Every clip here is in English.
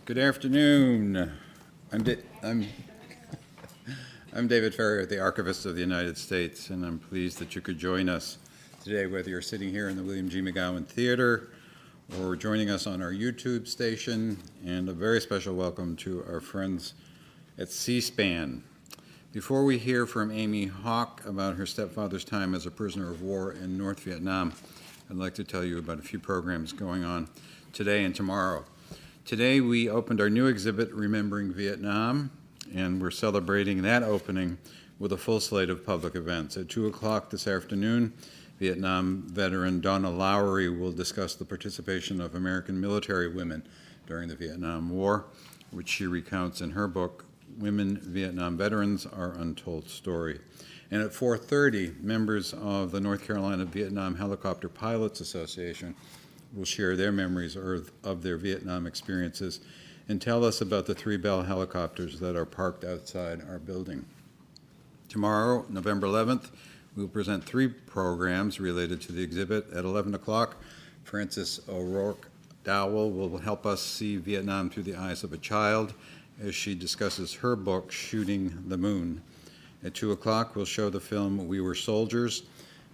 Good afternoon. I'm David Ferrier, the Archivist of the United States, and I'm pleased that you could join us today, whether you're sitting here in the William G. McGowan Theater or joining us on our YouTube station, and a very special welcome to our friends at C-SPAN. Before we hear from Amy Hawk about her stepfather's time as a prisoner of war in North Vietnam, I'd like to tell you about a few programs going on today and tomorrow. Today we opened our new exhibit, Remembering Vietnam, and we're celebrating that opening with a full slate of public events. At 2 o'clock this afternoon, Vietnam veteran Donna Lowry will discuss the participation of American military women during the Vietnam War, which she recounts in her book, Women Vietnam Veterans, Our Untold Story. And at 4:30, members of the North Carolina Vietnam Helicopter Pilots Association will share their memories of their Vietnam experiences and tell us about the 3 Bell helicopters that are parked outside our building. Tomorrow, November 11th, we'll present 3 programs related to the exhibit. At 11 o'clock, Frances O'Rourke Dowell will help us see Vietnam through the eyes of a child as she discusses her book, Shooting the Moon. At 2 o'clock, we'll show the film We Were Soldiers,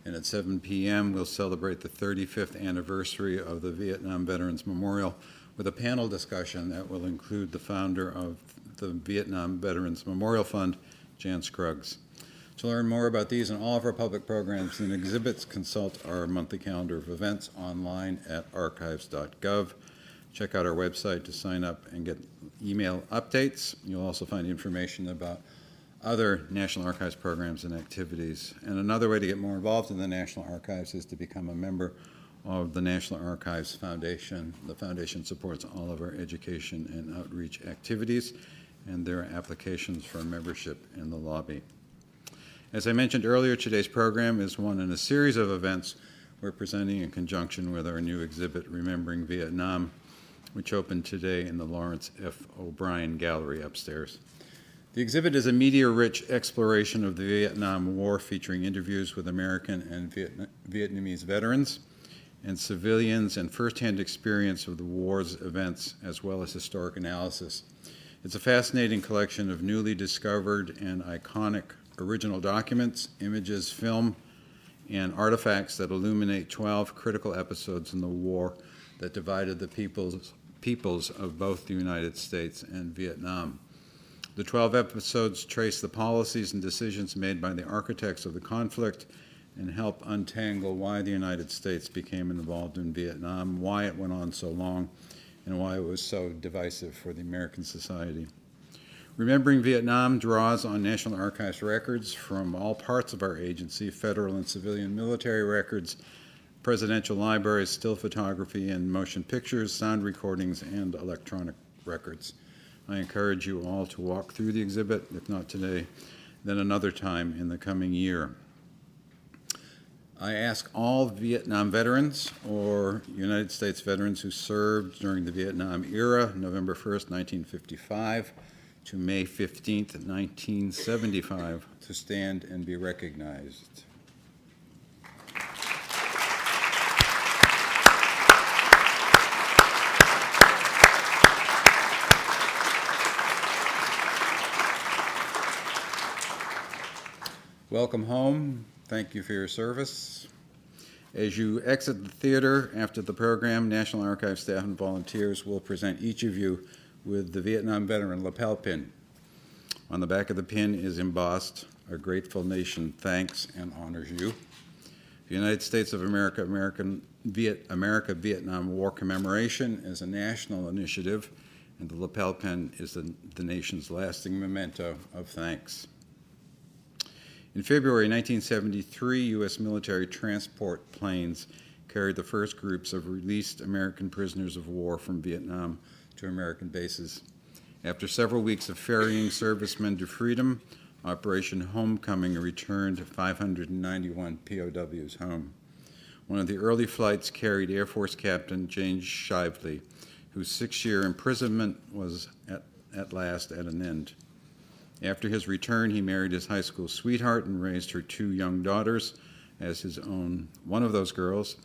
and at 7 p.m. we'll celebrate the 35th anniversary of the Vietnam Veterans Memorial with a panel discussion that will include the founder of the Vietnam Veterans Memorial Fund, Jan Scruggs. To learn more about these and all of our public programs and exhibits, consult our monthly calendar of events online at archives.gov. Check out our website to sign up and get email updates. You'll also find information about other National Archives programs and activities. And another way to get more involved in the National Archives is to become a member of the National Archives Foundation. The foundation supports all of our education and outreach activities, and there are applications for membership in the lobby. As I mentioned earlier, today's program is one in a series of events we're presenting in conjunction with our new exhibit, Remembering Vietnam, which opened today in the Lawrence F. O'Brien Gallery upstairs. The exhibit is a media-rich exploration of the Vietnam War, featuring interviews with American and Vietnamese veterans and civilians and firsthand experience of the war's events, as well as historic analysis. It's a fascinating collection of newly discovered and iconic original documents, images, film, and artifacts that illuminate 12 critical episodes in the war that divided the peoples of both the United States and Vietnam. The 12 episodes trace the policies and decisions made by the architects of the conflict and help untangle why the United States became involved in Vietnam, why it went on so long, and why it was so divisive for the American society. Remembering Vietnam draws on National Archives records from all parts of our agency, federal and civilian military records, presidential libraries, still photography and motion pictures, sound recordings, and electronic records. I encourage you all to walk through the exhibit, if not today, then another time in the coming year. I ask all Vietnam veterans or United States veterans who served during the Vietnam era, November 1st, 1955 to May 15th, 1975, to stand and be recognized. Welcome home. Thank you for your service. As you exit the theater after the program, National Archives staff and volunteers will present each of you with the Vietnam Veteran lapel pin. On the back of the pin is embossed, "A grateful nation thanks and honors you." The United States of America Vietnam War Commemoration is a national initiative, and the lapel pin is the nation's lasting memento of thanks. In February 1973, U.S. military transport planes carried the first groups of released American prisoners of war from Vietnam to American bases. After several weeks of ferrying servicemen to freedom, Operation Homecoming returned 591 POWs home. One of the early flights carried Air Force Captain James Shively, whose 6-year imprisonment was at last at an end. After his return, he married his high school sweetheart and raised her 2 young daughters as his own. One of those girls,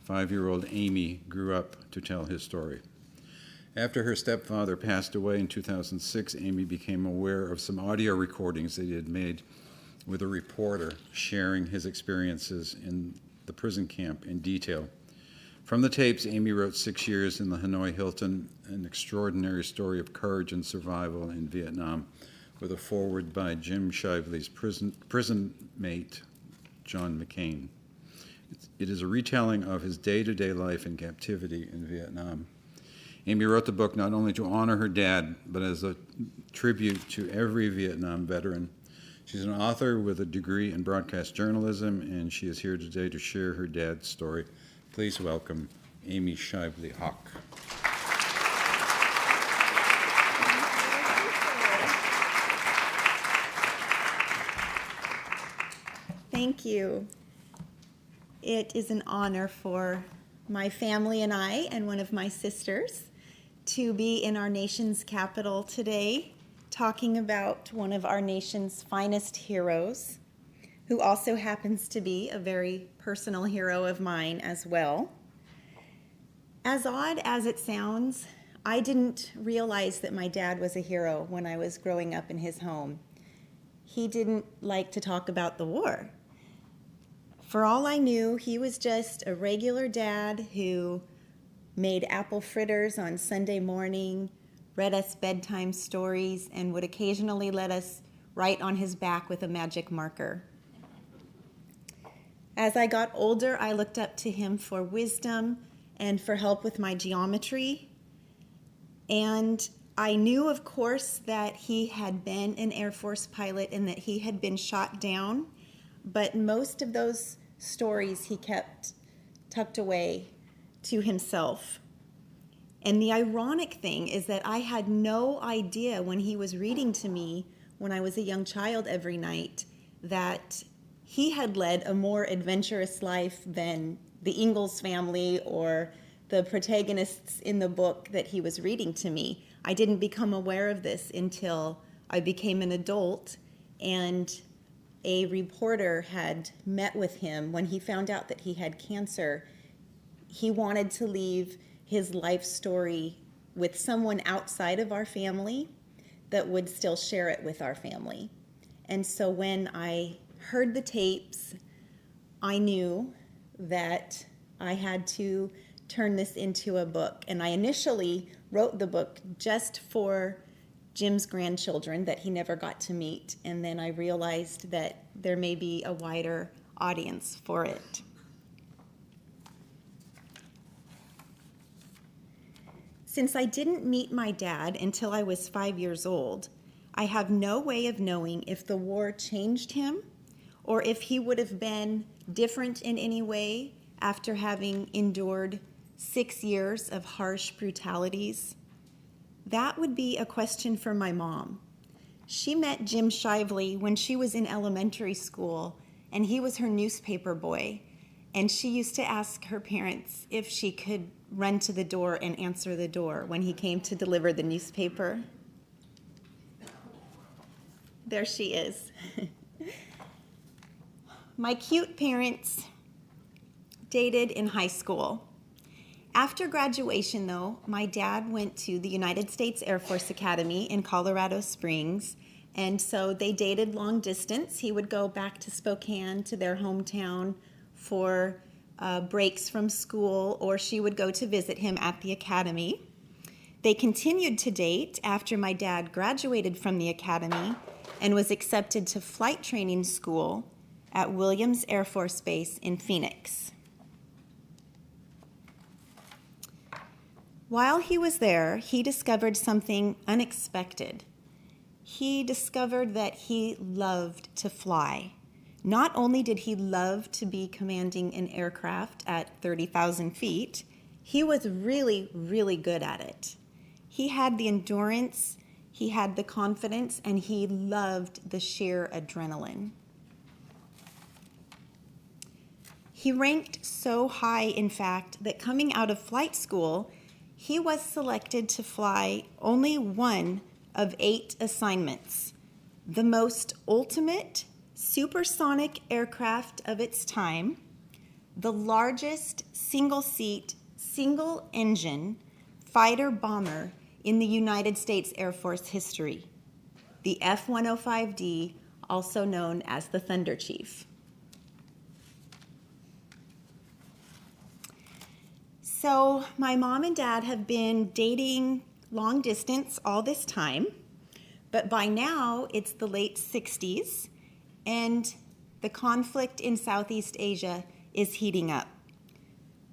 5-year-old Amy, grew up to tell his story. After her stepfather passed away in 2006, Amy became aware of some audio recordings that he had made with a reporter sharing his experiences in the prison camp in detail. From the tapes, Amy wrote 6 years in the Hanoi Hilton, an extraordinary story of courage and survival in Vietnam, with a foreword by James Shively's prison mate, John McCain. It is a retelling of his day-to-day life in captivity in Vietnam. Amy wrote the book not only to honor her dad, but as a tribute to every Vietnam veteran. She's an author with a degree in broadcast journalism, and she is here today to share her dad's story. Please welcome Amy Shively Hawk. Thank you. It is an honor for my family and I and one of my sisters to be in our nation's capital today, talking about one of our nation's finest heroes, who also happens to be a very personal hero of mine as well. As odd as it sounds, I didn't realize that my dad was a hero when I was growing up in his home. He didn't like to talk about the war. For all I knew, he was just a regular dad who made apple fritters on Sunday morning, read us bedtime stories, and would occasionally let us write on his back with a magic marker. As I got older, I looked up to him for wisdom and for help with my geometry. And I knew, of course, that he had been an Air Force pilot and that he had been shot down, but most of those stories he kept tucked away to himself. And the ironic thing is that I had no idea when he was reading to me when I was a young child every night that he had led a more adventurous life than the Ingalls family or the protagonists in the book that he was reading to me. I didn't become aware of this until I became an adult, and a reporter had met with him when he found out that he had cancer. He wanted to leave his life story with someone outside of our family that would still share it with our family. And so when I heard the tapes, I knew that I had to turn this into a book. And I initially wrote the book just for Jim's grandchildren that he never got to meet. And then I realized that there may be a wider audience for it. Since I didn't meet my dad until I was 5 years old, I have no way of knowing if the war changed him or if he would have been different in any way after having endured 6 years of harsh brutalities. That would be a question for my mom. She met Jim Shively when she was in elementary school, and he was her newspaper boy. And she used to ask her parents if she could run to the door and answer the door when he came to deliver the newspaper. There she is. My cute parents dated in high school. After graduation, though, my dad went to the United States Air Force Academy in Colorado Springs, and so they dated long distance. He would go back to Spokane, to their hometown, for breaks from school, or she would go to visit him at the academy. They continued to date after my dad graduated from the academy and was accepted to flight training school at Williams Air Force Base in Phoenix. While he was there, he discovered something unexpected. He discovered that he loved to fly. Not only did he love to be commanding an aircraft at 30,000 feet, he was really, really good at it. He had the endurance, he had the confidence, and he loved the sheer adrenaline. He ranked so high, in fact, that coming out of flight school, he was selected to fly only one of 8 assignments, the most ultimate supersonic aircraft of its time, the largest single-seat, single-engine, fighter bomber in the United States Air Force history, the F-105D, also known as the Thunder Chief. So my mom and dad have been dating long distance all this time, but by now it's the late 60s, and the conflict in Southeast Asia is heating up.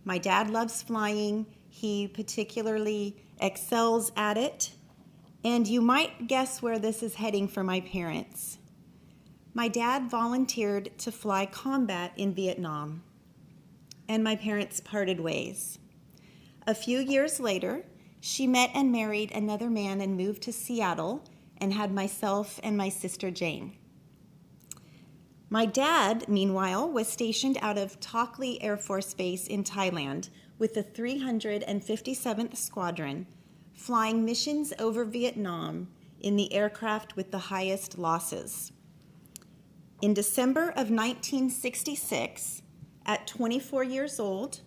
My dad loves flying. He particularly excels at it, and you might guess where this is heading for my parents. My dad volunteered to fly combat in Vietnam, and my parents parted ways. A few years later, she met and married another man and moved to Seattle and had myself and my sister Jane. My dad, meanwhile, was stationed out of Tak Ly Air Force Base in Thailand with the 357th Squadron, flying missions over Vietnam in the aircraft with the highest losses. In December of 1966, at 24 years old,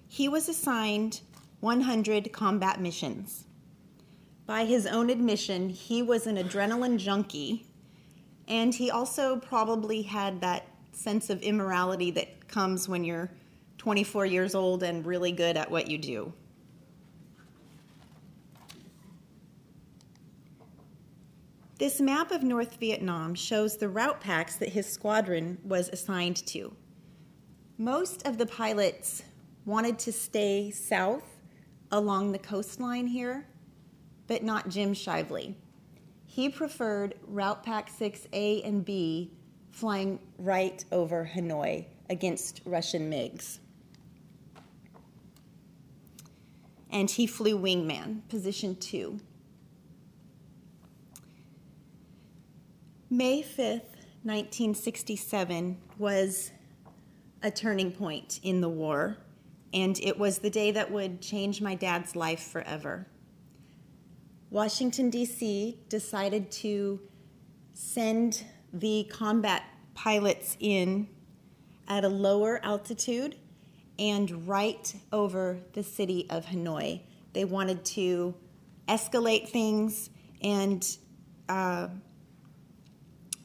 he was assigned 100 combat missions. By his own admission, he was an adrenaline junkie, and he also probably had that sense of immorality that comes when you're 24 years old and really good at what you do. This map of North Vietnam shows the route packs that his squadron was assigned to. Most of the pilots wanted to stay south along the coastline here, but not Jim Shively. He preferred Route Pack 6A and B flying right over Hanoi against Russian MiGs. And he flew wingman, position 2. May 5th, 1967 was a turning point in the war, and it was the day that would change my dad's life forever. Washington, D.C. decided to send the combat pilots in at a lower altitude and right over the city of Hanoi. They wanted to escalate things and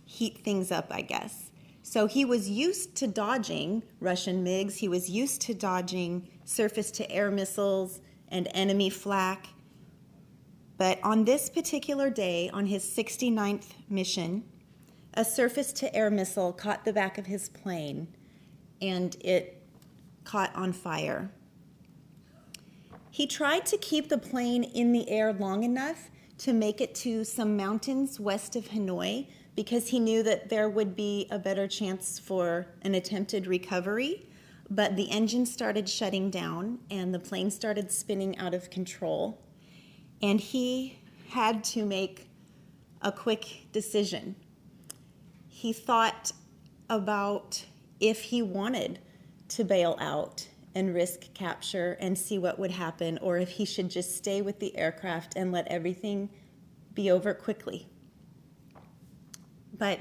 heat things up, I guess. So he was used to dodging Russian MiGs. He was used to dodging surface-to-air missiles and enemy flak. But on this particular day, on his 69th mission, a surface-to-air missile caught the back of his plane, and it caught on fire. He tried to keep the plane in the air long enough to make it to some mountains west of Hanoi, because he knew that there would be a better chance for an attempted recovery, but the engine started shutting down and the plane started spinning out of control, and he had to make a quick decision. He thought about if he wanted to bail out and risk capture and see what would happen, or if he should just stay with the aircraft and let everything be over quickly. But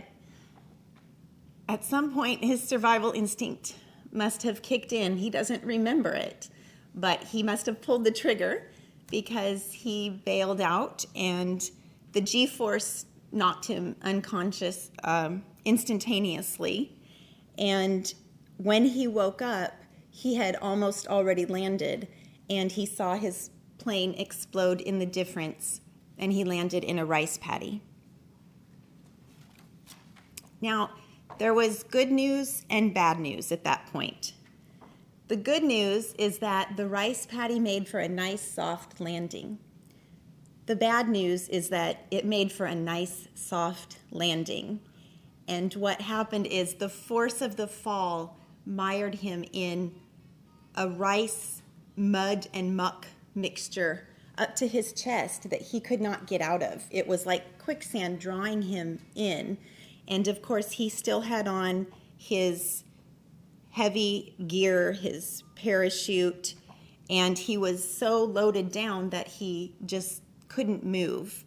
at some point, his survival instinct must have kicked in. He doesn't remember it, but he must have pulled the trigger because he bailed out, and the G-force knocked him unconscious instantaneously. And when he woke up, he had almost already landed, and he saw his plane explode in the difference, and he landed in a rice paddy. Now, there was good news and bad news at that point. The good news is that the rice paddy made for a nice soft landing. The bad news is that it made for a nice soft landing. And what happened is the force of the fall mired him in a rice, mud, and muck mixture up to his chest that he could not get out of. It was like quicksand drawing him in. And of course, he still had on his heavy gear, his parachute, and he was so loaded down that he just couldn't move.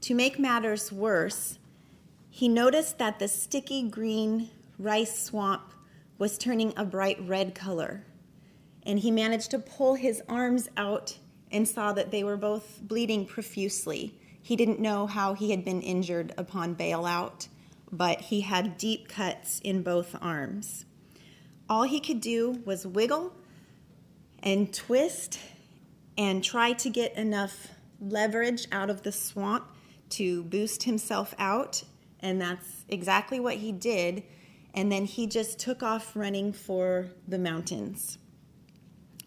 To make matters worse, he noticed that the sticky green rice swamp was turning a bright red color, and he managed to pull his arms out and saw that they were both bleeding profusely. He didn't know how he had been injured upon bailout, but he had deep cuts in both arms. All he could do was wiggle and twist and try to get enough leverage out of the swamp to boost himself out, and that's exactly what he did. And then he just took off running for the mountains.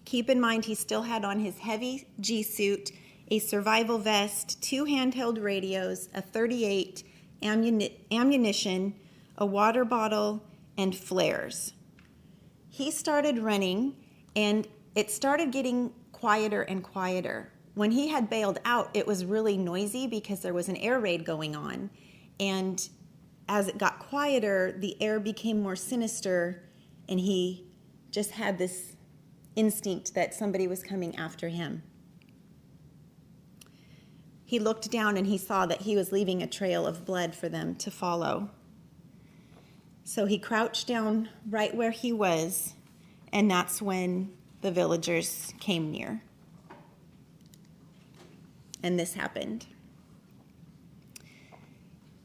Keep in mind, he still had on his heavy G-suit, a survival vest, 2 handheld radios, a .38, ammunition, a water bottle, and flares. He started running, and it started getting quieter and quieter. When he had bailed out, it was really noisy because there was an air raid going on. And as it got quieter, the air became more sinister, and he just had this instinct that somebody was coming after him. He looked down and he saw that he was leaving a trail of blood for them to follow. So he crouched down right where he was, and that's when the villagers came near. And this happened.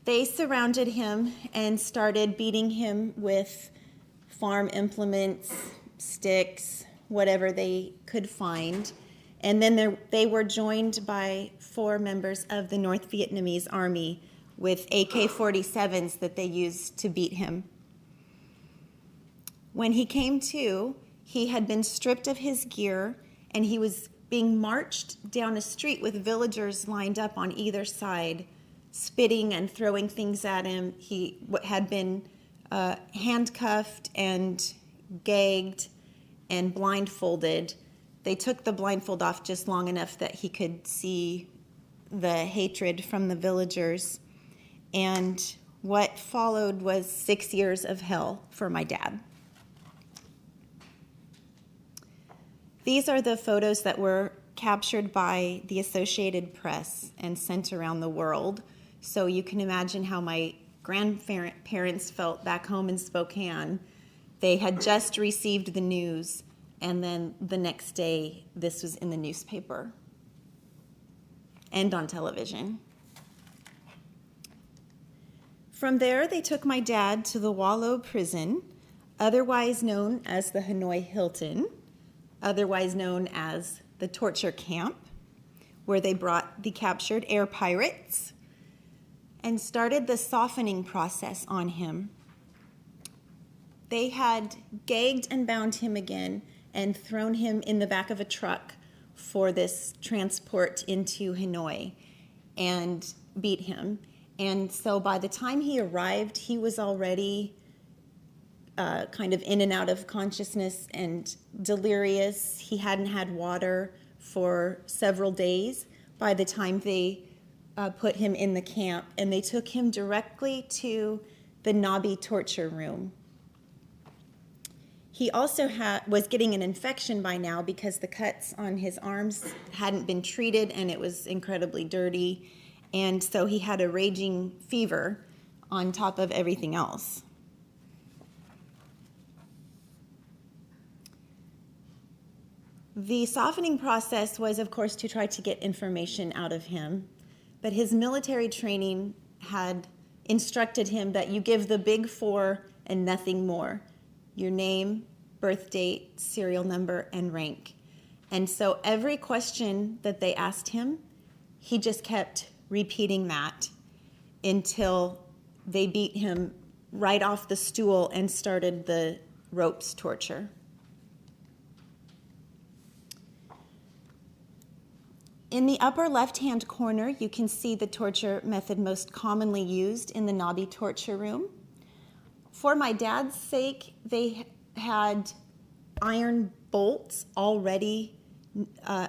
They surrounded him and started beating him with farm implements, sticks, whatever they could find. And then they were joined by 4 members of the North Vietnamese Army with AK-47s that they used to beat him. When he came to, he had been stripped of his gear, and he was being marched down a street with villagers lined up on either side, spitting and throwing things at him. He had been handcuffed and gagged and blindfolded. They took the blindfold off just long enough that he could see the hatred from the villagers. And what followed was 6 years of hell for my dad. These are the photos that were captured by the Associated Press and sent around the world. So you can imagine how my grandparents felt back home in Spokane. They had just received the news, and then the next day, this was in the newspaper and on television. From there, they took my dad to the Wallow prison, otherwise known as the Hanoi Hilton, otherwise known as the torture camp, where they brought the captured air pirates and started the softening process on him. They had gagged and bound him again and thrown him in the back of a truck for this transport into Hanoi and beat him. And so by the time he arrived, he was already kind of in and out of consciousness and delirious. He hadn't had water for several days by the time they put him in the camp, and they took him directly to the Nabi torture room. He also was getting an infection by now because the cuts on his arms hadn't been treated, and it was incredibly dirty, and so he had a raging fever on top of everything else. The softening process was, of course, to try to get information out of him, but his military training had instructed him that you give the big 4 and nothing more: your name, birth date, serial number, and rank. And so every question that they asked him, he just kept repeating that until they beat him right off the stool and started the ropes torture. In the upper left-hand corner, you can see the torture method most commonly used in the Nabi torture room. For my dad's sake, they had iron bolts already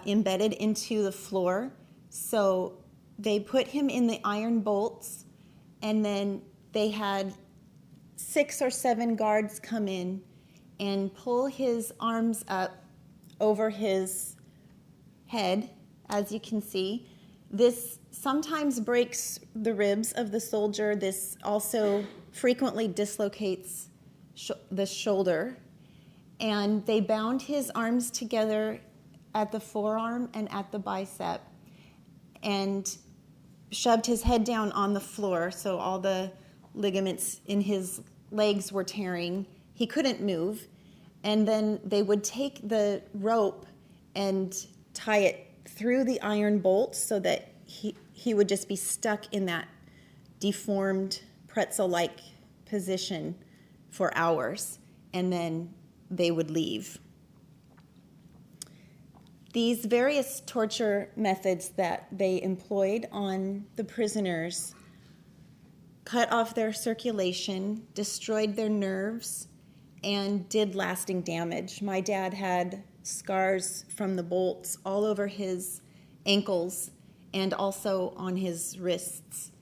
embedded into the floor. So they put him in the iron bolts, and then they had 6 or 7 guards come in and pull his arms up over his head. As you can see, this sometimes breaks the ribs of the soldier. This also frequently dislocates the shoulder. And they bound his arms together at the forearm and at the bicep, and shoved his head down on the floor, so all the ligaments in his legs were tearing. He couldn't move. And then they would take the rope and tie it through the iron bolts so that he would just be stuck in that deformed pretzel-like position for hours, and then they would leave. These various torture methods that they employed on the prisoners cut off their circulation, destroyed their nerves, and did lasting damage. My dad had scars from the bolts all over his ankles and also on his wrists.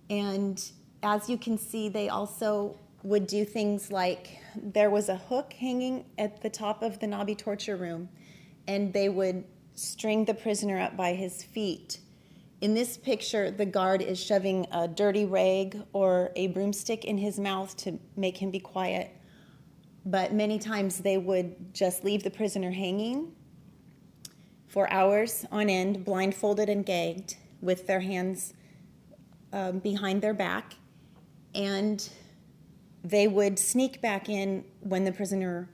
And as you can see, they also would do things like, there was a hook hanging at the top of the Nabi torture room, and they would string the prisoner up by his feet. In this picture, the guard is shoving a dirty rag or a broomstick in his mouth to make him be quiet. But many times they would just leave the prisoner hanging for hours on end, blindfolded and gagged, with their hands behind their back. And they would sneak back in when the prisoner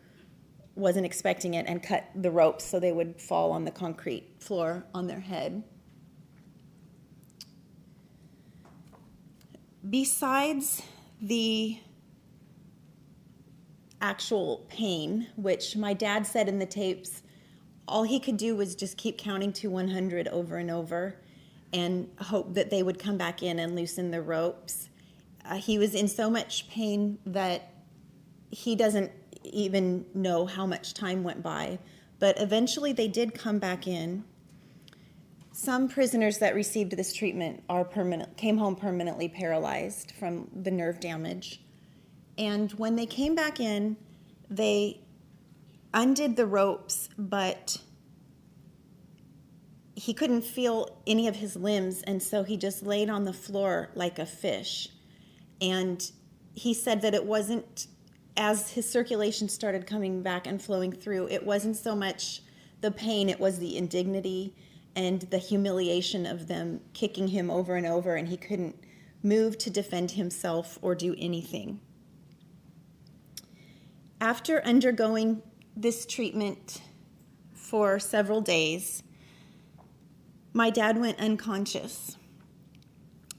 wasn't expecting it and cut the ropes so they would fall on the concrete floor on their head. Besides the actual pain, which my dad said in the tapes, all he could do was just keep counting to 100 over and over and hope that they would come back in and loosen the ropes. He was in so much pain that he doesn't even know how much time went by. But eventually they did come back in. Some prisoners that received this treatment came home permanently paralyzed from the nerve damage. And when they came back in, they undid the ropes, but he couldn't feel any of his limbs, and so he just laid on the floor like a fish. And he said that it wasn't, as his circulation started coming back and flowing through, it wasn't so much the pain, it was the indignity and the humiliation of them kicking him over and over, and he couldn't move to defend himself or do anything. After undergoing this treatment for several days, my dad went unconscious.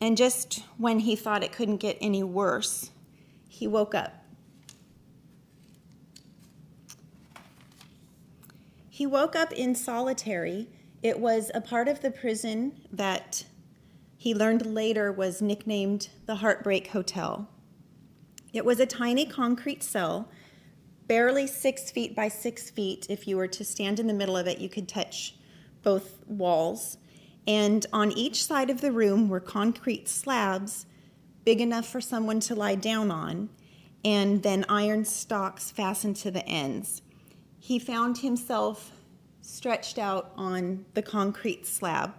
And just when he thought it couldn't get any worse, he woke up. He woke up in solitary. It was a part of the prison that he learned later was nicknamed the Heartbreak Hotel. It was a tiny concrete cell, barely 6 feet by 6 feet. If you were to stand in the middle of it, you could touch both walls. And on each side of the room were concrete slabs big enough for someone to lie down on, and then iron stocks fastened to the ends. He found himself stretched out on the concrete slab.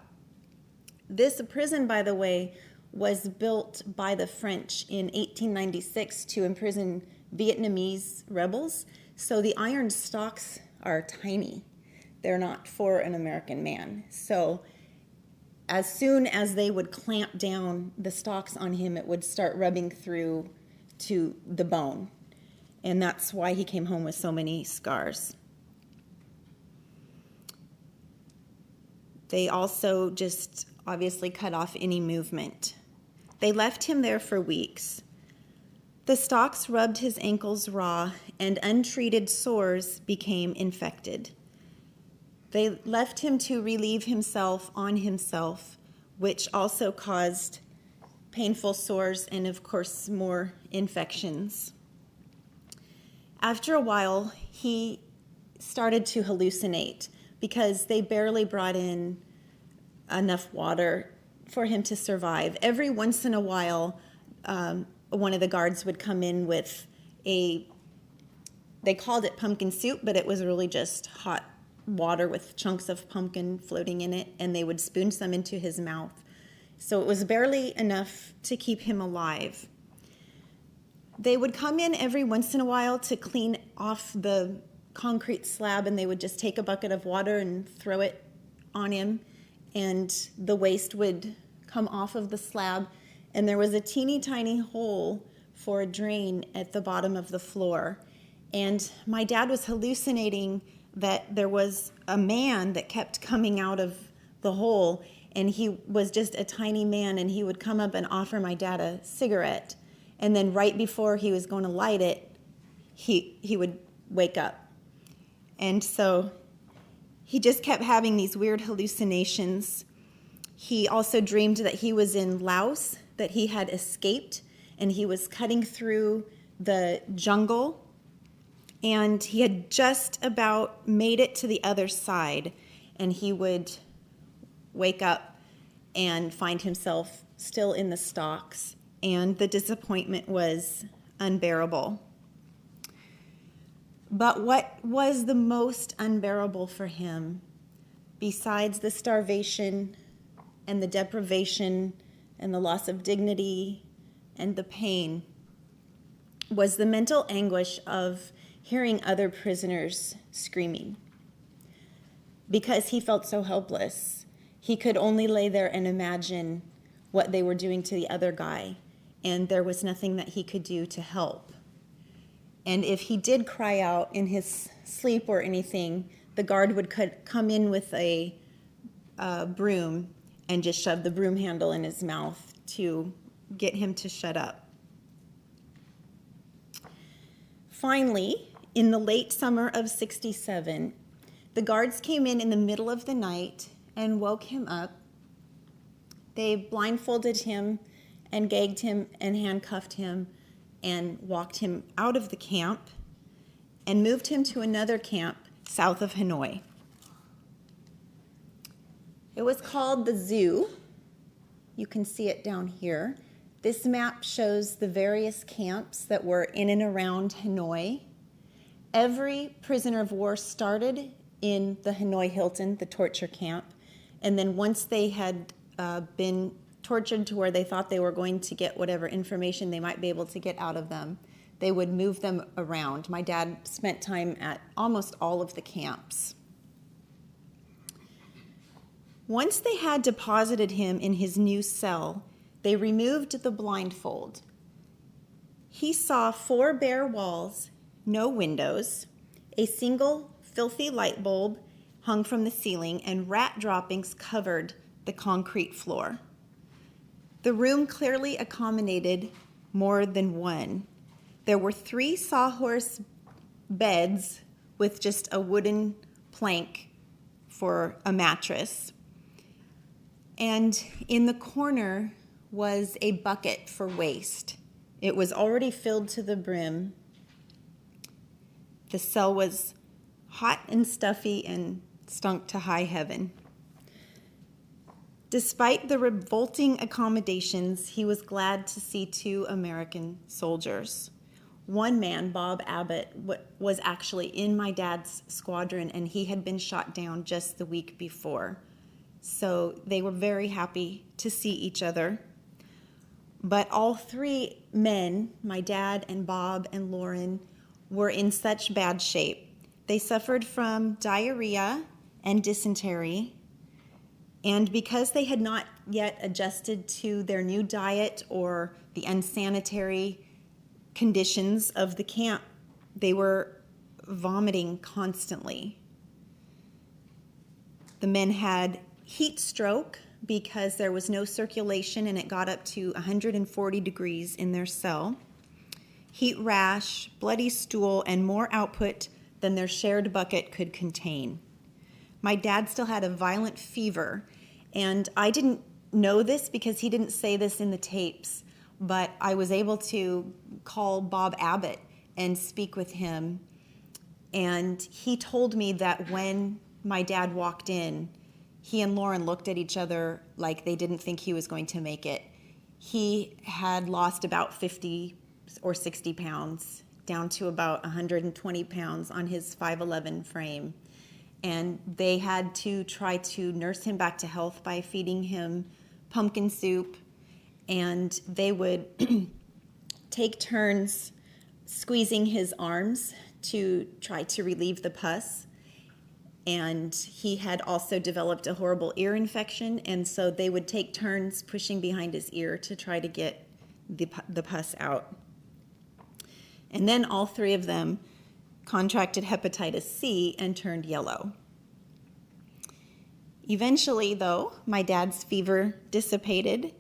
This prison, by the way, was built by the French in 1896 to imprison Vietnamese rebels. So the iron stocks are tiny. They're not for an American man. So as soon as they would clamp down the stocks on him, it would start rubbing through to the bone. And that's why he came home with so many scars. They also just obviously cut off any movement. They left him there for weeks. The stocks rubbed his ankles raw, and untreated sores became infected. They left him to relieve himself on himself, which also caused painful sores and, of course, more infections. After a while, he started to hallucinate because they barely brought in enough water for him to survive. Every once in a while, one of the guards would come in with they called it pumpkin soup, but it was really just hot water with chunks of pumpkin floating in it, and they would spoon some into his mouth. So it was barely enough to keep him alive. They would come in every once in a while to clean off the concrete slab, and they would just take a bucket of water and throw it on him, and the waste would come off of the slab, and there was a teeny tiny hole for a drain at the bottom of the floor. And my dad was hallucinating that there was a man that kept coming out of the hole, and he was just a tiny man, and he would come up and offer my dad a cigarette, and then right before he was going to light it, he would wake up. And so he just kept having these weird hallucinations. He also dreamed that he was in Laos, that he had escaped, and he was cutting through the jungle, and he had just about made it to the other side, and he would wake up and find himself still in the stalks, and the disappointment was unbearable. But what was the most unbearable for him, besides the starvation and the deprivation and the loss of dignity and the pain, was the mental anguish of hearing other prisoners screaming. Because he felt so helpless, he could only lay there and imagine what they were doing to the other guy, and there was nothing that he could do to help. And if he did cry out in his sleep or anything, the guard would come in with a broom and just shove the broom handle in his mouth to get him to shut up. Finally, in the late summer of '67, the guards came in the middle of the night and woke him up. They blindfolded him and gagged him and handcuffed him and walked him out of the camp and moved him to another camp south of Hanoi. It was called the Zoo. You can see it down here. This map shows the various camps that were in and around Hanoi. Every prisoner of war started in the Hanoi Hilton, the torture camp, and then once they had been tortured to where they thought they were going to get whatever information they might be able to get out of them, they would move them around. My dad spent time at almost all of the camps. Once they had deposited him in his new cell, they removed the blindfold. He saw 4 bare walls, no windows, a single filthy light bulb hung from the ceiling, and rat droppings covered the concrete floor. The room clearly accommodated more than one. There were 3 sawhorse beds with just a wooden plank for a mattress. And in the corner was a bucket for waste. It was already filled to the brim. The cell was hot and stuffy and stunk to high heaven. Despite the revolting accommodations, he was glad to see 2 American soldiers. One man, Bob Abbott, was actually in my dad's squadron, and he had been shot down just the week before. So they were very happy to see each other. But all 3 men, my dad and Bob and Lauren, were in such bad shape. They suffered from diarrhea and dysentery. And because they had not yet adjusted to their new diet or the unsanitary conditions of the camp, they were vomiting constantly. The men had heat stroke because there was no circulation and it got up to 140 degrees in their cell. Heat rash, bloody stool, and more output than their shared bucket could contain. My dad still had a violent fever, and I didn't know this because he didn't say this in the tapes, but I was able to call Bob Abbott and speak with him, and he told me that when my dad walked in, he and Lauren looked at each other like they didn't think he was going to make it. He had lost about 50 or 60 pounds, down to about 120 pounds on his 5'11" frame. And they had to try to nurse him back to health by feeding him pumpkin soup, and they would take turns squeezing his arms to try to relieve the pus. And he had also developed a horrible ear infection, and so they would take turns pushing behind his ear to try to get the pus out. And then all three of them contracted hepatitis C and turned yellow. Eventually, though, my dad's fever dissipated,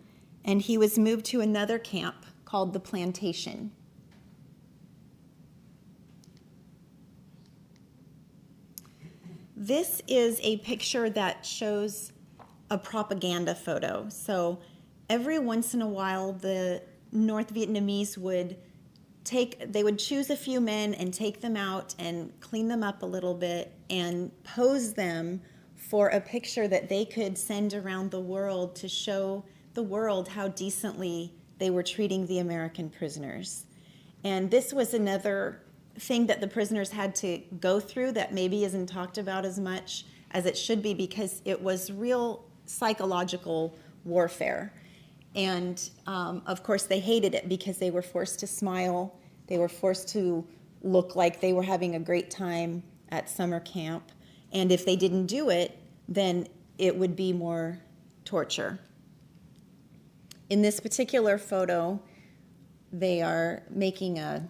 and he was moved to another camp called the Plantation. This is a picture that shows a propaganda photo. So every once in a while, the North Vietnamese would choose a few men and take them out and clean them up a little bit and pose them for a picture that they could send around the world to show the world how decently they were treating the American prisoners. And this was another thing that the prisoners had to go through that maybe isn't talked about as much as it should be, because it was real psychological warfare. And of course they hated it because they were forced to smile, they were forced to look like they were having a great time at summer camp, and if they didn't do it, then it would be more torture. In this particular photo, they are making a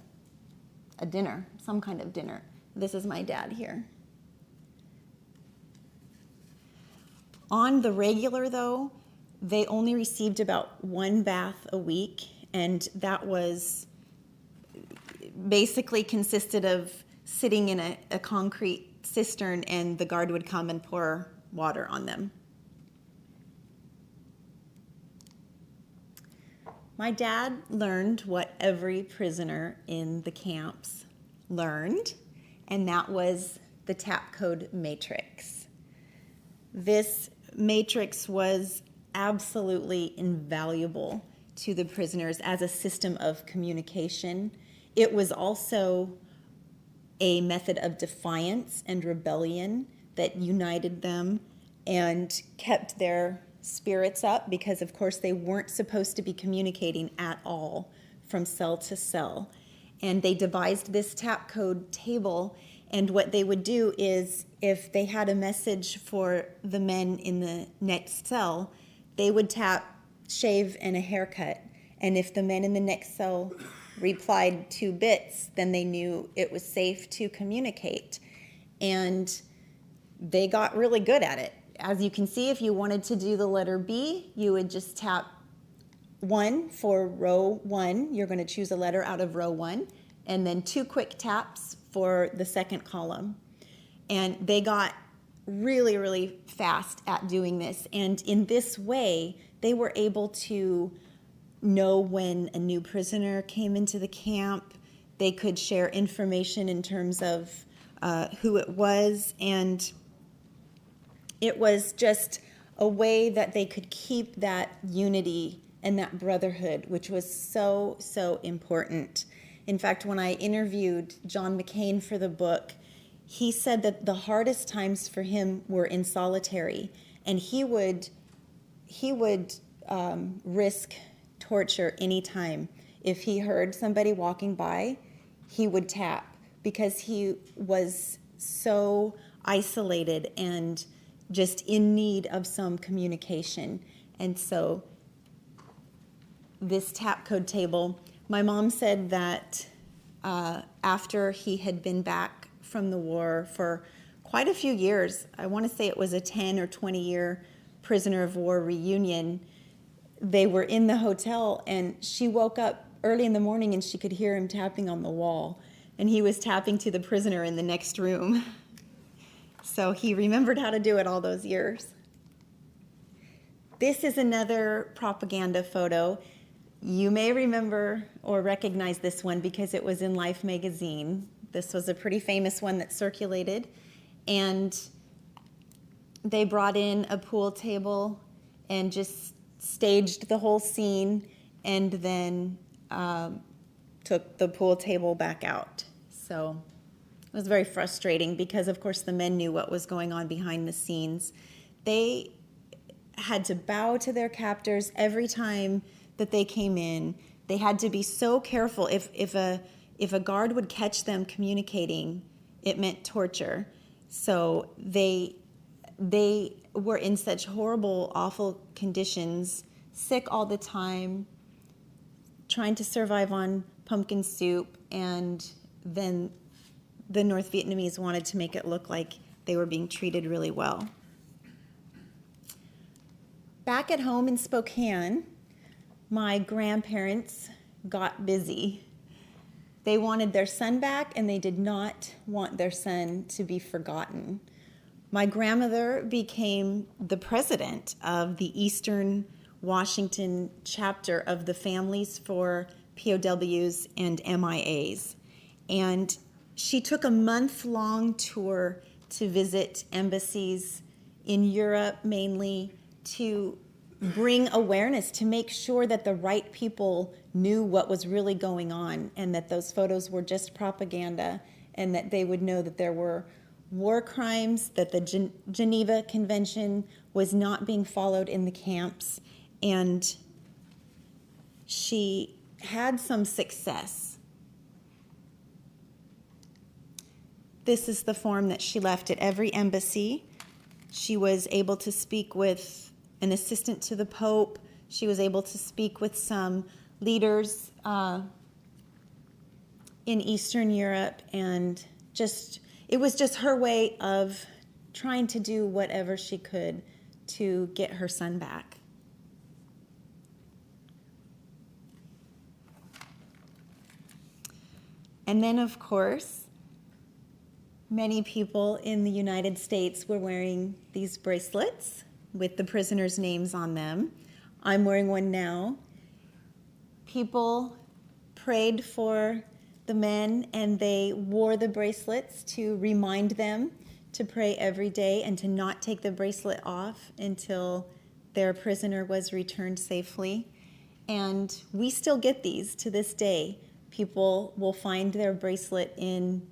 dinner, some kind of dinner. This is my dad here. On the regular, though, they only received about 1 bath a week, and that was basically consisted of sitting in a concrete cistern, and the guard would come and pour water on them. My dad learned what every prisoner in the camps learned, and that was the tap code matrix. This matrix was absolutely invaluable to the prisoners as a system of communication. It was also a method of defiance and rebellion that united them and kept their spirits up, because of course they weren't supposed to be communicating at all from cell to cell. And they devised this tap code table, and what they would do is if they had a message for the men in the next cell, they would tap shave and a haircut. And if the men in the next cell replied 2 bits, then they knew it was safe to communicate. And they got really good at it. As you can see, if you wanted to do the letter B, you would just tap 1 for row 1. You're going to choose a letter out of row 1, and then 2 quick taps for the second column. And they got really, really fast at doing this. And in this way, they were able to know when a new prisoner came into the camp. They could share information in terms of who it was, and it was just a way that they could keep that unity and that brotherhood, which was so, so important. In fact, when I interviewed John McCain for the book, he said that the hardest times for him were in solitary, and he would risk torture anytime. If he heard somebody walking by, he would tap, because he was so isolated and just in need of some communication. And so this tap code table, my mom said that after he had been back from the war for quite a few years, I want to say it was a 10 or 20 year prisoner of war reunion, they were in the hotel, and she woke up early in the morning and she could hear him tapping on the wall, and he was tapping to the prisoner in the next room. So he remembered how to do it all those years. This is another propaganda photo. You may remember or recognize this one because it was in Life magazine. This was a pretty famous one that circulated. And they brought in a pool table and just staged the whole scene, and then took the pool table back out. So it was very frustrating because, of course, the men knew what was going on behind the scenes. They had to bow to their captors every time that they came in. They had to be so careful. If if a guard would catch them communicating, it meant torture. So they were in such horrible, awful conditions, sick all the time, trying to survive on pumpkin soup, and then the North Vietnamese wanted to make it look like they were being treated really well. Back at home in Spokane, my grandparents got busy. They wanted their son back, and they did not want their son to be forgotten. My grandmother became the president of the Eastern Washington chapter of the Families for POWs and MIAs. And she took a month-long tour to visit embassies in Europe mainly, to bring awareness, to make sure that the right people knew what was really going on, and that those photos were just propaganda, and that they would know that there were war crimes, that the Geneva Convention was not being followed in the camps. And she had some success. This is the form that she left at every embassy. She was able to speak with an assistant to the Pope. She was able to speak with some leaders in Eastern Europe, and it was just her way of trying to do whatever she could to get her son back. And then, of course, many people in the United States were wearing these bracelets with the prisoners' names on them. I'm wearing one now. People prayed for the men, and they wore the bracelets to remind them to pray every day and to not take the bracelet off until their prisoner was returned safely. And we still get these to this day. People will find their bracelet in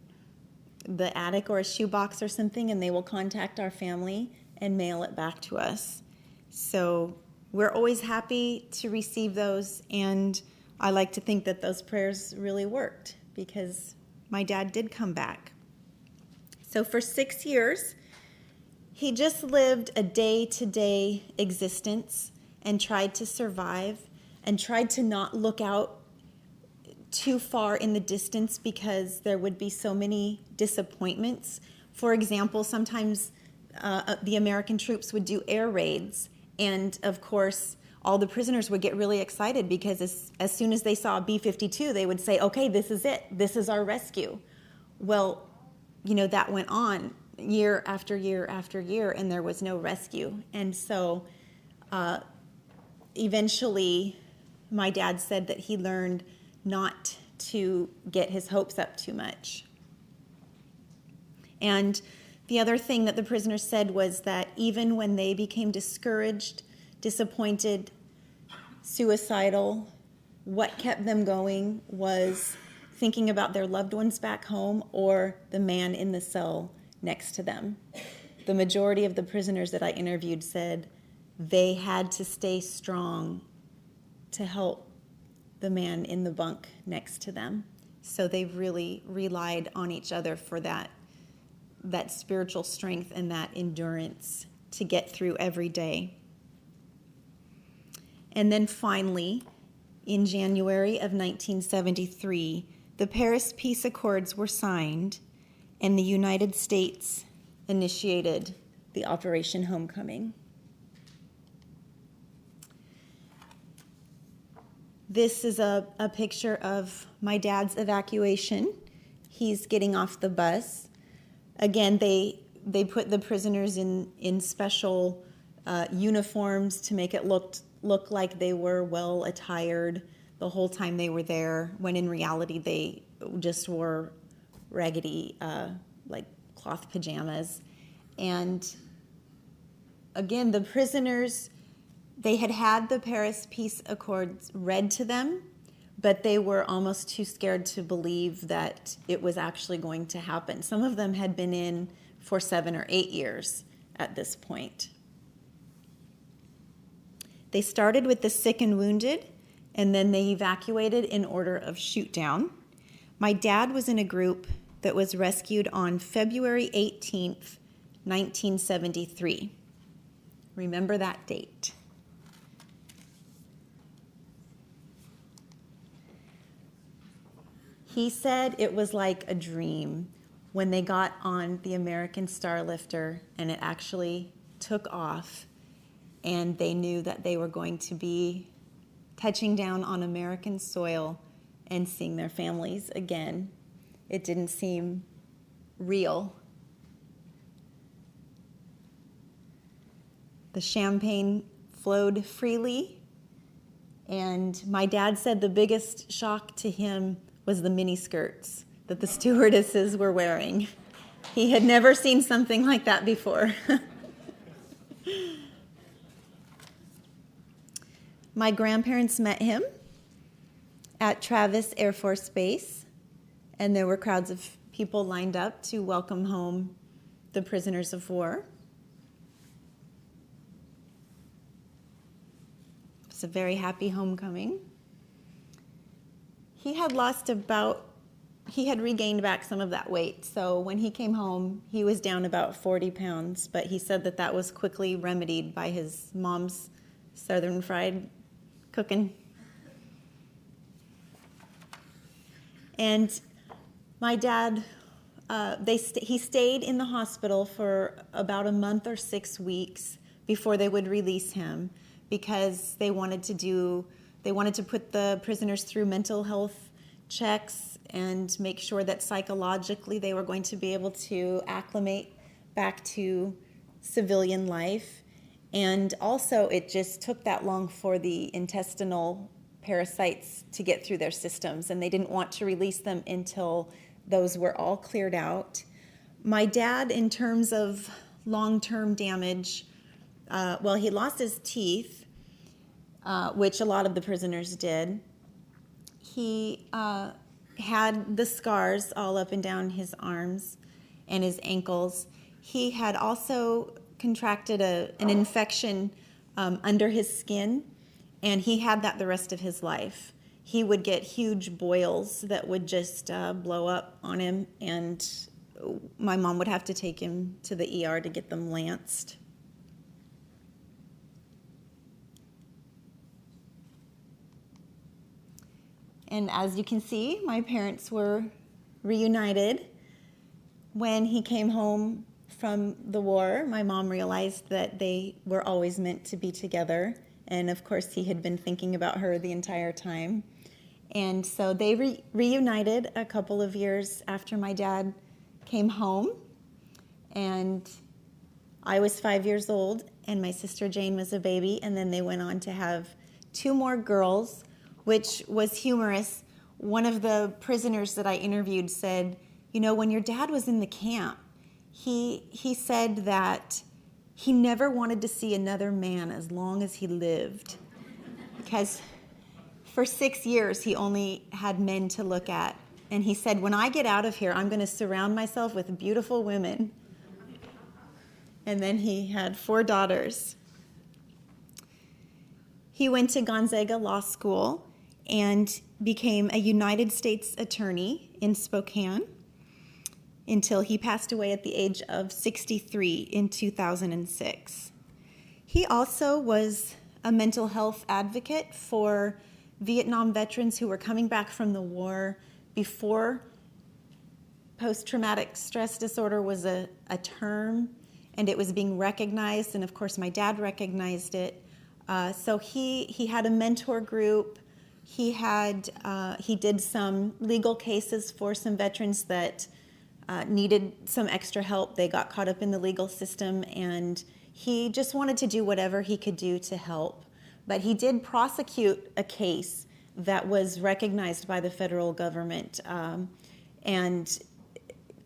the attic or a shoebox or something, and they will contact our family and mail it back to us. So we're always happy to receive those, and I like to think that those prayers really worked, because my dad did come back. So for 6 years, he just lived a day-to-day existence and tried to survive and tried to not look out too far in the distance, because there would be so many disappointments. For example, sometimes the American troops would do air raids, and of course all the prisoners would get really excited, because as soon as they saw a B-52, they would say, okay, this is it, this is our rescue. Well, that went on year after year after year, and there was no rescue. And so eventually my dad said that he learned not to get his hopes up too much. And the other thing that the prisoners said was that even when they became discouraged, disappointed, suicidal, what kept them going was thinking about their loved ones back home or the man in the cell next to them. The majority of the prisoners that I interviewed said they had to stay strong to help the man in the bunk next to them. So they really relied on each other for that spiritual strength and that endurance to get through every day. And then finally, in January of 1973, the Paris Peace Accords were signed, and the United States initiated the Operation Homecoming. This is a picture of my dad's evacuation. He's getting off the bus. Again, they put the prisoners in special uniforms to make it look like they were well attired the whole time they were there, when in reality they just wore raggedy like cloth pajamas. And again, the prisoners, they had the Paris Peace Accords read to them, but they were almost too scared to believe that it was actually going to happen. Some of them had been in for 7 or 8 years at this point. They started with the sick and wounded, and then they evacuated in order of shoot down. My dad was in a group that was rescued on February 18th, 1973. Remember that date. He said it was like a dream when they got on the American Starlifter and it actually took off, and they knew that they were going to be touching down on American soil and seeing their families again. It didn't seem real. The champagne flowed freely, and my dad said the biggest shock to him was the miniskirts that the stewardesses were wearing. He had never seen something like that before. My grandparents met him at Travis Air Force Base, and there were crowds of people lined up to welcome home the prisoners of war. It was a very happy homecoming. He had regained back some of that weight, so when he came home, he was down about 40 pounds, but he said that was quickly remedied by his mom's southern fried cooking. And my dad, he stayed in the hospital for about a month or 6 weeks before they would release him, because they wanted to put the prisoners through mental health checks and make sure that psychologically they were going to be able to acclimate back to civilian life. And also, it just took that long for the intestinal parasites to get through their systems, and they didn't want to release them until those were all cleared out. My dad, in terms of long-term damage, he lost his teeth, which a lot of the prisoners did. He had the scars all up and down his arms and his ankles. He had also contracted an infection under his skin, and he had that the rest of his life. He would get huge boils that would just blow up on him, and my mom would have to take him to the ER to get them lanced. And as you can see, my parents were reunited. When he came home from the war, my mom realized that they were always meant to be together. And of course, he had been thinking about her the entire time. And so they reunited a couple of years after my dad came home. And I was 5 years old, and my sister Jane was a baby. And then they went on to have 2 more girls, which was humorous. One of the prisoners that I interviewed said, when your dad was in the camp, he said that he never wanted to see another man as long as he lived, because for 6 years he only had men to look at. And he said, when I get out of here, I'm going to surround myself with beautiful women. And then he had 4 daughters. He went to Gonzaga Law School and became a United States attorney in Spokane until he passed away at the age of 63 in 2006. He also was a mental health advocate for Vietnam veterans who were coming back from the war before post-traumatic stress disorder was a term, and it was being recognized, and of course my dad recognized it. So he had a mentor group. He did some legal cases for some veterans that needed some extra help. They got caught up in the legal system, and he just wanted to do whatever he could do to help. But he did prosecute a case that was recognized by the federal government and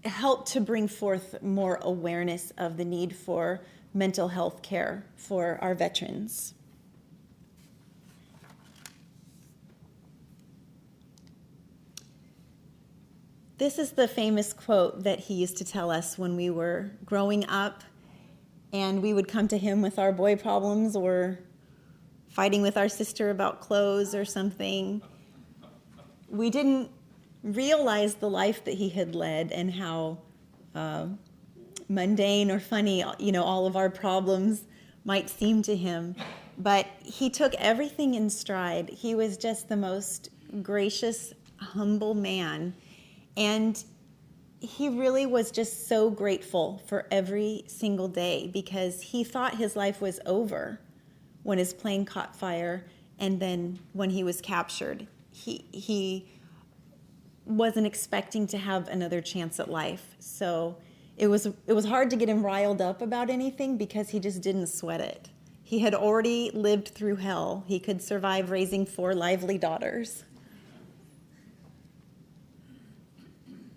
helped to bring forth more awareness of the need for mental health care for our veterans. This is the famous quote that he used to tell us when we were growing up, and we would come to him with our boy problems or fighting with our sister about clothes or something. We didn't realize the life that he had led and how mundane or funny, all of our problems might seem to him. But he took everything in stride. He was just the most gracious, humble man. And he really was just so grateful for every single day, because he thought his life was over when his plane caught fire, and then when he was captured. He wasn't expecting to have another chance at life. So it was hard to get him riled up about anything, because he just didn't sweat it. He had already lived through hell. He could survive raising 4 lively daughters.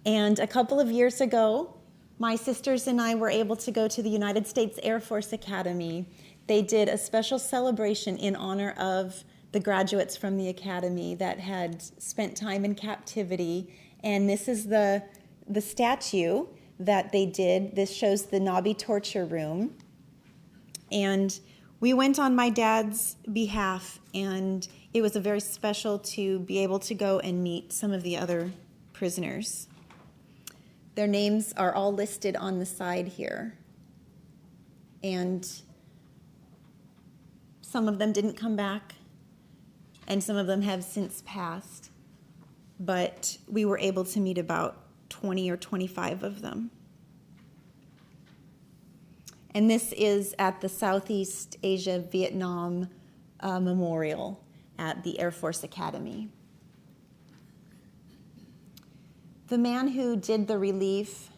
And a couple of years ago, my sisters and I were able to go to the United States Air Force Academy. They did a special celebration in honor of the graduates from the academy that had spent time in captivity. And this is the statue that they did. This shows the Nobby torture room. And we went on my dad's behalf, and it was very special to be able to go and meet some of the other prisoners. Their names are all listed on the side here. And some of them didn't come back, and some of them have since passed. But we were able to meet about 20 or 25 of them. And this is at the Southeast Asia Vietnam Memorial at the Air Force Academy. The man who did the relief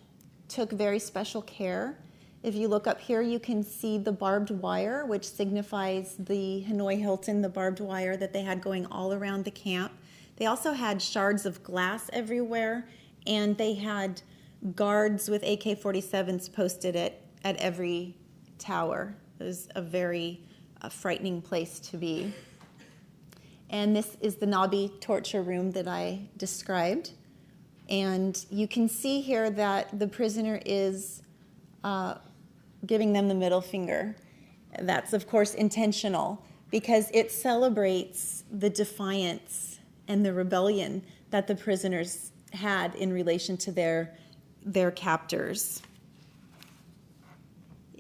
took very special care. If you look up here, you can see the barbed wire, which signifies the Hanoi Hilton, the barbed wire that they had going all around the camp. They also had shards of glass everywhere, and they had guards with AK-47s posted at every tower. It was a very frightening place to be. And this is the Nobby torture room that I described. And you can see here that the prisoner is giving them the middle finger. That's, of course, intentional, because it celebrates the defiance and the rebellion that the prisoners had in relation to their captors.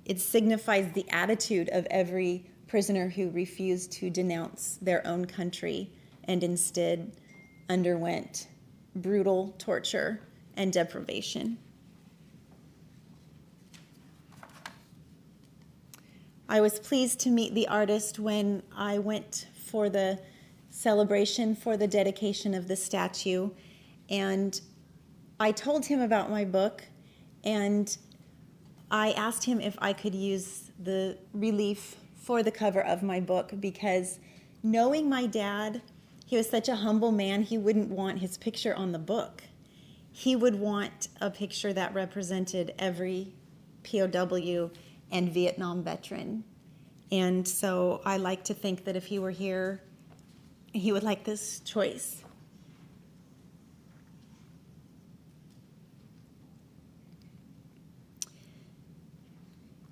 It signifies the attitude of every prisoner who refused to denounce their own country and instead underwent brutal torture and deprivation. I was pleased to meet the artist when I went for the celebration for the dedication of the statue, and I told him about my book, and I asked him if I could use the relief for the cover of my book, because knowing my dad, he was such a humble man, he wouldn't want his picture on the book. He would want a picture that represented every POW and Vietnam veteran. And so I like to think that if he were here, he would like this choice.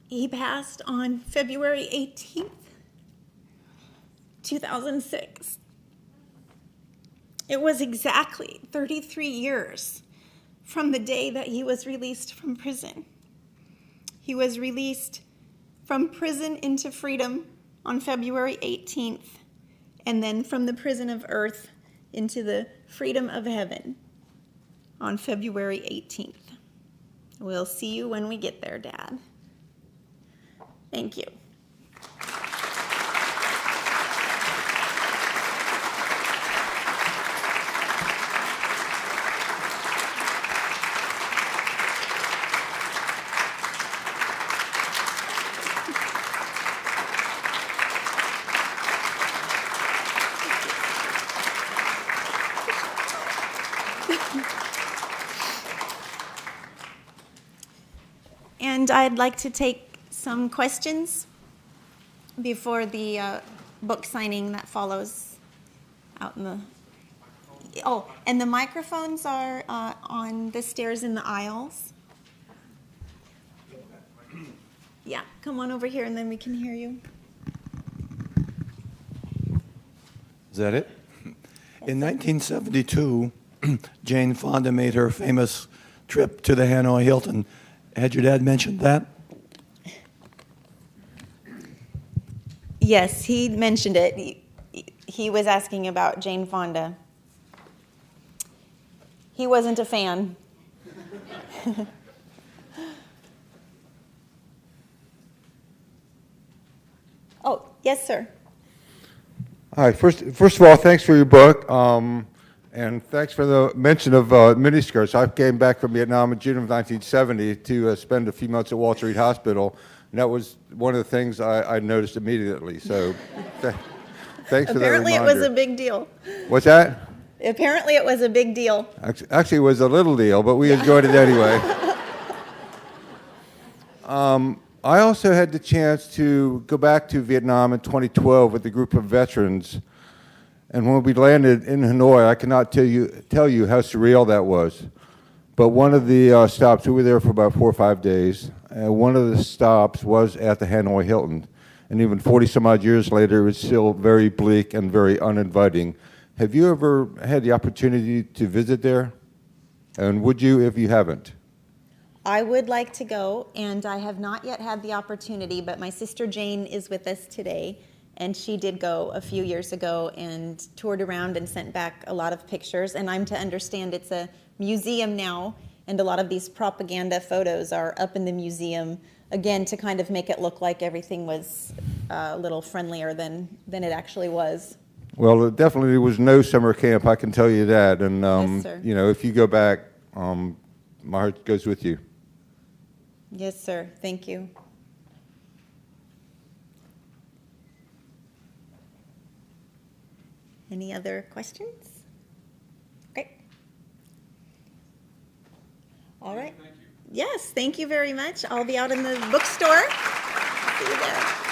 He passed on February 18th, 2006. It was exactly 33 years from the day that he was released from prison. He was released from prison into freedom on February 18th, and then from the prison of earth into the freedom of heaven on February 18th. We'll see you when we get there, Dad. Thank you. And I'd like to take some questions before the book signing that follows out in the... Oh, and the microphones are on the stairs in the aisles. Yeah, come on over here and then we can hear you. Is that it? In 1972, Jane Fonda made her famous trip to the Hanoi Hilton. Had your dad mentioned that? Yes, he mentioned it. He was asking about Jane Fonda. He wasn't a fan. Oh, yes, sir. All right. First of all, thanks for your book, and thanks for the mention of miniskirts. I came back from Vietnam in June of 1970 to spend a few months at Walter Reed Hospital, and that was one of the things I noticed immediately. So, thanks for that Apparently, it reminder. was a big deal. What's that? Apparently, it was a big deal. Actually, it was a little deal, but we enjoyed it anyway. I also had the chance to go back to Vietnam in 2012 with a group of veterans, and when we landed in Hanoi, I cannot tell you how surreal that was. But one of the stops, we were there for about 4 or 5 days, and one of the stops was at the Hanoi Hilton. And even 40 some odd years later, it was still very bleak and very uninviting. Have you ever had the opportunity to visit there? And would you if you haven't? I would like to go, and I have not yet had the opportunity, but my sister Jane is with us today, and she did go a few years ago and toured around and sent back a lot of pictures, and I'm to understand it's a museum now, and a lot of these propaganda photos are up in the museum, again, to kind of make it look like everything was a little friendlier than it actually was. Well, it definitely was no summer camp, I can tell you that. And, Yes, sir. you know, if you go back, my heart goes with you. Yes, sir. Thank you. Any other questions? Great. All right. Thank you. Yes, thank you very much. I'll be out in the bookstore. See you there.